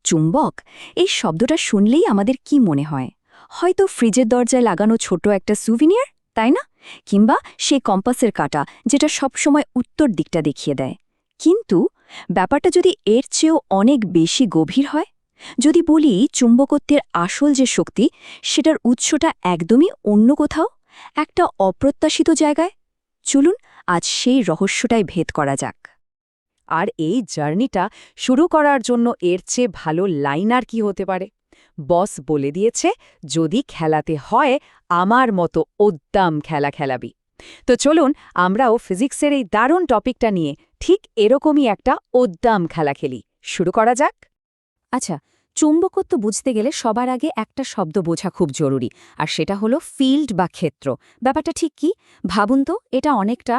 চুম্বক এই শব্দটা শুনলেই আমাদের কি মনে হয়? হয়তো ফ্রিজের দরজায় লাগানো ছোট একটা সুভিনিয়ার, তাই না? কিংবা সেই কম্পাসের কাঁটা যেটা সবসময় উত্তর দিকটা দেখিয়ে দেয়। কিন্তু ব্যাপারটা যদি এর চেয়েও অনেক বেশি গভীর হয়, যদি বলি চুম্বকত্বের আসল যে শক্তি সেটার উৎসটা একদমই অন্য কোথাও, একটা অপ্রত্যাশিত জায়গায়, চলুন আজ সেই রহস্যটাই ভেদ করা যাক। আর এই জার্নিটা শুরু করার জন্য এর চেয়ে ভালো লাইন আর কি হতে পারে? বস বলে দিয়েছে, যদি খেলাতে হয় আমার মতো উদ্দাম খেলা খেলাবি। তো চলুন আমরাও ফিজিক্সের এই দারুণ টপিকটা নিয়ে ঠিক এরকমই একটা উদ্দাম খেলা খেলি। শুরু করা যাক। আচ্ছা, চুম্বকত্ব বুঝতে গেলে সবার আগে একটা শব্দ বোঝা খুব জরুরি, আর সেটা হলো ফিল্ড বা ক্ষেত্র। ব্যাপারটা ঠিক কি? ভাবুন তো, এটা অনেকটা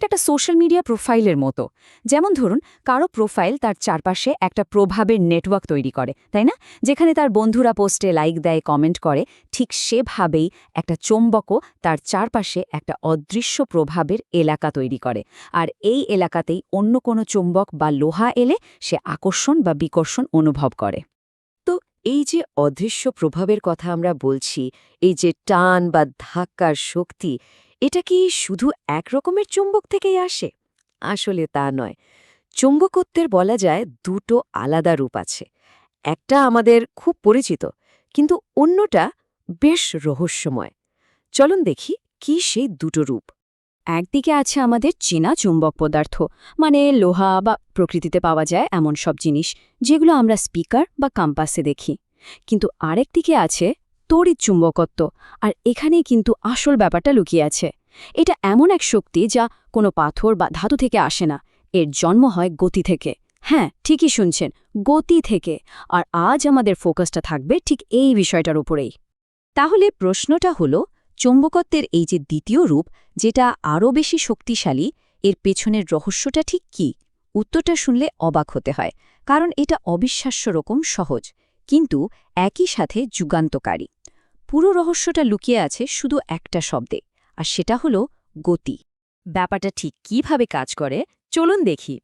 একটা সোশ্যাল মিডিয়া প্রোফাইলের মতো। যেমন ধরুন, কারো প্রোফাইল তার চারপাশে একটা প্রভাবের নেটওয়ার্ক তৈরি করে, তাই না? যেখানে তার বন্ধুরা পোস্টে লাইক দেয়, কমেন্ট করে, ঠিক সেভাবেই একটা চৌম্বকও তার চারপাশে একটা অদৃশ্য প্রভাবের এলাকা তৈরি করে। আর এই এলাকাতেই অন্য কোনো চুম্বক বা লোহা এলে সে আকর্ষণ বা বিকর্ষণ অনুভব করে। তো এই যে অদৃশ্য প্রভাবের কথা আমরা বলছি, এই যে টান বা ধাক্কার শক্তি, এটা কি শুধু এক রকমের চুম্বক থেকেই আসে? আসলে তা নয়। চুম্বকত্বের বলা যায় দুটো আলাদা রূপ আছে। একটা আমাদের খুব পরিচিত, কিন্তু অন্যটা বেশ রহস্যময়। চলুন দেখি কি সেই দুটো রূপ। একদিকে আছে আমাদের চীনা চুম্বক পদার্থ, মানে লোহা বা প্রকৃতিতে পাওয়া যায় এমন সব জিনিস যেগুলো আমরা স্পিকার বা কম্পাসে দেখি। কিন্তু আরেক দিকে আছে তড়িৎ চুম্বকত্ব, আর এখানেই কিন্তু আসল ব্যাপারটা লুকিয়ে আছে। এটা এমন এক শক্তি যা কোনো পাথর বা ধাতু থেকে আসে না, এর জন্ম হয় গতি থেকে। হ্যাঁ, ঠিকই শুনছেন, গতি থেকে। আর আজ আমাদের ফোকাসটা থাকবে ঠিক এই বিষয়টার উপরেই। তাহলে প্রশ্নটা হলো, চৌম্বকত্বের এই যে দ্বিতীয় রূপ, যেটা আরও বেশি শক্তিশালী, এর পেছনের রহস্যটা ঠিক কি? উত্তরটা শুনলে অবাক হতে হয়, কারণ এটা অবিশ্বাস্য রকম সহজ, কিন্তু একই সাথে যুগান্তকারী। পুরো রহস্যটা লুকিয়ে আছে শুধু একটা শব্দে, আর সেটা হলো গতি। ব্যাপারটা ঠিক কিভাবে কাজ করে চলুন দেখি।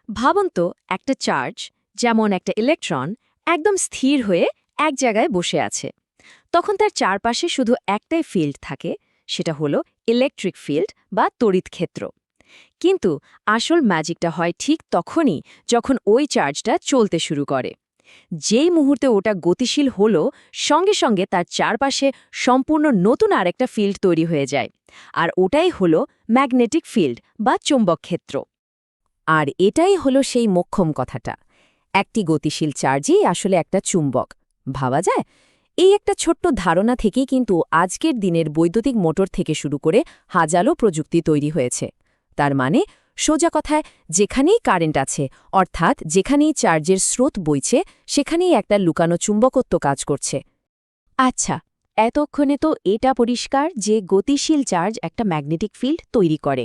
ভাবুন তো, একটা চার্জ, যেমন একটা ইলেকট্রন, একদম স্থির হয়ে এক জায়গায় বসে আছে। তখন তার চারপাশে শুধু একটাই ফিল্ড থাকে, সেটা হলো ইলেকট্রিক ফিল্ড বা তড়িৎ ক্ষেত্র। কিন্তু আসল ম্যাজিকটা হয় ঠিক তখনই যখন ওই চার্জটা চলতে শুরু করে। যেই মুহূর্তে ওটা গতিশীল হলো, সঙ্গে সঙ্গে তার চারপাশে সম্পূর্ণ নতুন আরেকটা ফিল্ড তৈরি হয়ে যায়। আর ওটাই হলো ম্যাগনেটিক ফিল্ড বা চৌম্বক ক্ষেত্র। আর এটাই হলো সেই মোক্ষম কথাটা। একটি গতিশীল চার্জই আসলে একটা চুম্বক। ভাবা যায়? এই একটা ছোট্ট ধারণা থেকেই কিন্তু আজকের দিনের বৈদ্যুতিক মোটর থেকে শুরু করে হাজারো প্রযুক্তি তৈরি হয়েছে। তার মানে, সোজা কথায়, যেখানেই কারেন্ট আছে, অর্থাৎ যেখানেই চার্জের স্রোত বইছে, সেখানেই একটা লুকানো চুম্বকত্ব কাজ করছে। আচ্ছা, এতক্ষণে তো এটা পরিষ্কার যে গতিশীল চার্জ একটা ম্যাগনেটিক ফিল্ড তৈরি করে।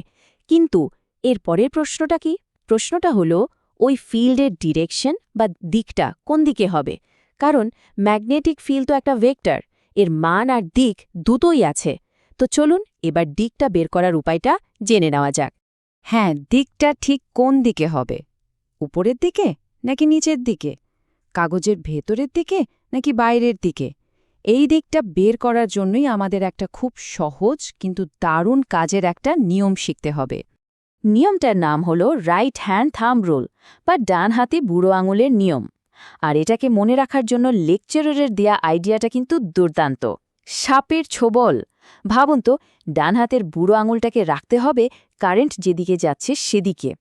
কিন্তু এর পরের প্রশ্নটা কি? প্রশ্নটা হলো, ওই ফিল্ডের ডিরেকশন বা দিকটা কোন দিকে হবে? কারণ ম্যাগনেটিক ফিল্ড তো একটা ভেক্টর, এর মান আর দিক দুটোই আছে। তো চলুন এবার দিকটা বের করার উপায়টা জেনে নেওয়া যাক। হ্যাঁ, দিকটা ঠিক কোন দিকে হবে? উপরের দিকে নাকি নিচের দিকে? কাগজের ভেতরের দিকে নাকি বাইরের দিকে? এই দিকটা বের করার জন্যই আমাদের একটা খুব সহজ কিন্তু দারুণ কাজের একটা নিয়ম শিখতে হবে। নিয়মটার নাম হলো রাইট হ্যান্ড থাম্ব রুল বা ডান হাতে বুড়ো আঙুলের নিয়ম। আর এটাকে মনে রাখার জন্য লেকচারারের দেয়া আইডিয়াটা কিন্তু দুর্দান্ত। সাপের ছোবল। ভাবুন তো, ডান হাতের বুড়ো আঙুলটাকে রাখতে হবে কারেন্ট যেদিকে যাচ্ছে সেদিকে।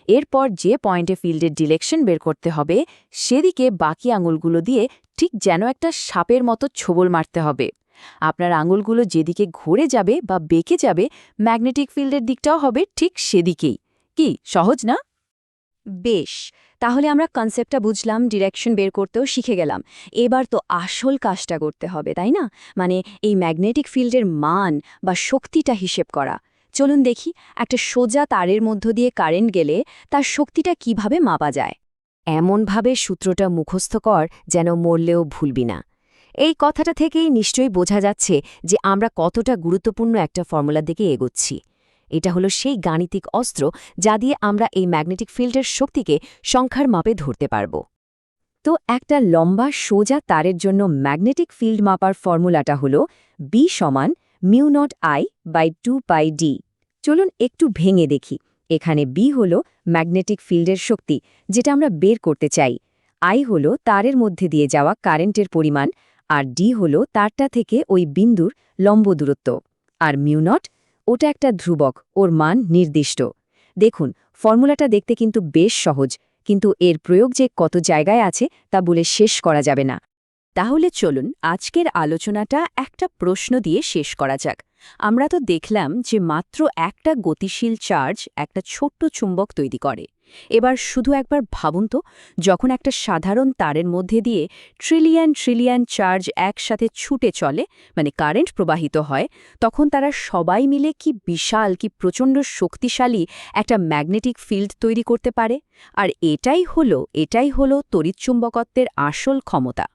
এরপর যে পয়েন্টে ফিল্ডের ডিরেকশন বের করতে হবে, সেদিকে বাকি আঙুলগুলো দিয়ে ঠিক যেন একটা সাপের মতো ছোবল মারতে হবে। আপনার আঙুলগুলো যেদিকে ঘুরে যাবে বা বেঁকে যাবে, ম্যাগনেটিক ফিল্ডের দিকটাও হবে ঠিক সেদিকেই। কি সহজ না? বেশ, তাহলে আমরা কনসেপ্টটা বুঝলাম, ডিরেকশন বের করতেও শিখে গেলাম। এবার তো আসল কাজটা করতে হবে, তাই না? মানে এই ম্যাগনেটিক ফিল্ডের মান বা শক্তিটা হিসেব করা। চলুন দেখি, একটা সোজা তারের মধ্য দিয়ে কারেন্ট গেলে তার শক্তিটা কিভাবে মাপা যায়। এমনভাবে সূত্রটা মুখস্থ কর যেন মরলেও ভুলবি না। এই কথাটা থেকেই নিশ্চয়ই বোঝা যাচ্ছে যে আমরা কতটা গুরুত্বপূর্ণ একটা ফর্মুলার দিকে এগোচ্ছি। এটা হলো সেই গাণিতিক অস্ত্র যা দিয়ে আমরা এই ম্যাগনেটিক ফিল্ডের শক্তিকে সংখ্যার মাপে ধরতে পারব। তো একটা লম্বা সোজা তারের জন্য ম্যাগনেটিক ফিল্ড মাপার ফর্মুলাটা হলো B সমান μ0I/2πd। চলুন একটু ভেঙে দেখি। এখানে B হলো ম্যাগনেটিক ফিল্ডের শক্তি, যেটা আমরা বের করতে চাই। I হলো তারের মধ্যে দিয়ে যাওয়া কারেন্টের পরিমাণ, আর D হলো তারটা থেকে ওই বিন্দুর লম্ব দূরত্ব। আর μ0, ওটা একটা ধ্রুবক, ওর মান নির্দিষ্ট। দেখুন, ফর্মুলাটা দেখতে কিন্তু বেশ সহজ, কিন্তু এর প্রয়োগ যে কত জায়গায় আছে তা বলে শেষ করা যাবে না। তাহলে চলুন আজকের আলোচনাটা একটা প্রশ্ন দিয়ে শেষ করা যাক। আমরা তো দেখলাম যে মাত্র একটা গতিশীল চার্জ একটা ছোট্ট চুম্বক তৈরি করে। এবার শুধু একবার ভাবুন তো, যখন একটা সাধারণ তারের মধ্যে দিয়ে ট্রিলিয়ন ট্রিলিয়ন চার্জ একসাথে ছুটে চলে, মানে কারেন্ট প্রবাহিত হয়, তখন তারা সবাই মিলে কি বিশাল, কি প্রচণ্ড শক্তিশালী একটা ম্যাগনেটিক ফিল্ড তৈরি করতে পারে। আর এটাই হলো তড়িৎচুম্বকত্বের আসল ক্ষমতা।